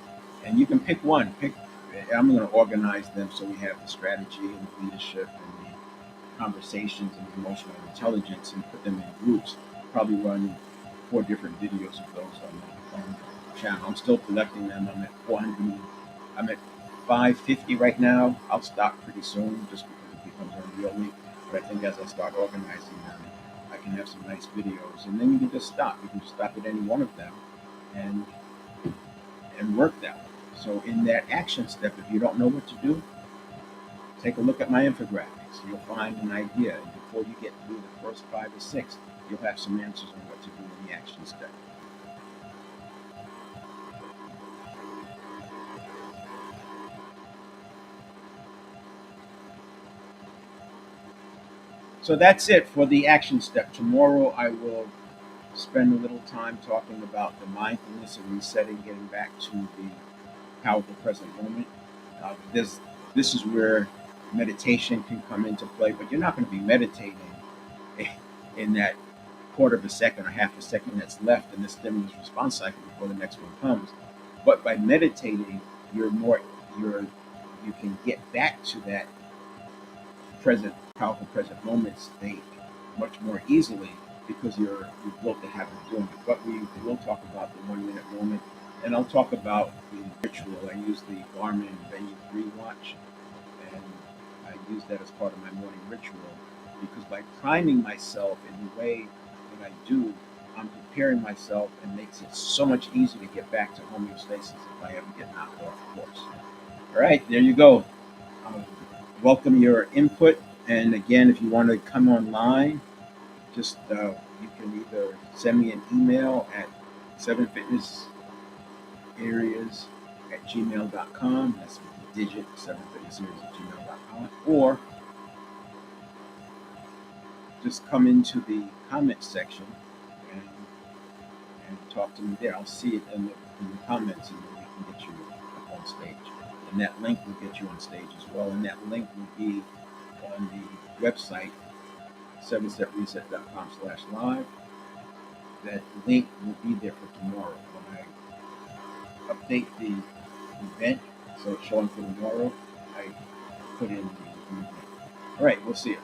and you can pick one. I'm going to organize them so we have the strategy and the leadership and the conversations and the emotional intelligence, and put them in groups. Probably run 4 different videos of those on my channel. I'm still collecting them. I'm at 400. I'm at 550 right now. I'll stop pretty soon just because it becomes unwieldy. But I think as I start organizing them, I can have some nice videos, and then you can just stop. You can just stop at any one of them and work that way. So in that action step, if you don't know what to do, take a look at my infographics. You'll find an idea, and before you get through the first 5 or 6, you'll have some answers on what to do in the action step. So that's it for the action step. Tomorrow I will spend a little time talking about the mindfulness and resetting, getting back to the powerful present moment. This is where meditation can come into play, but you're not going to be meditating in that quarter of a second or half a second that's left in the stimulus response cycle before the next one comes. But by meditating, you're you can get back to that powerful present moment state much more easily because you've built the habit of doing it. But we will talk about the 1 minute moment, and I'll talk about the ritual. I use the Garmin Venue 3 watch, and I use that as part of my morning ritual because by priming myself in the way that I do, I'm preparing myself and makes it so much easier to get back to homeostasis if I ever get knocked off course. All right, there you go. Welcome your input. And again, if you want to come online, just you can either send me an email at 7fitnessareas at gmail.com. That's the digit 7fitnessareas at gmail.com. Or just come into the comment section and, talk to me there. I'll see it in the comments, and then we can get you up on stage. And that link will get you on stage as well. And that link will be on the website, 7stepreset.com/live. That link will be there for tomorrow. When I update the event, so it's showing for tomorrow, I put in the link. All right, we'll see you.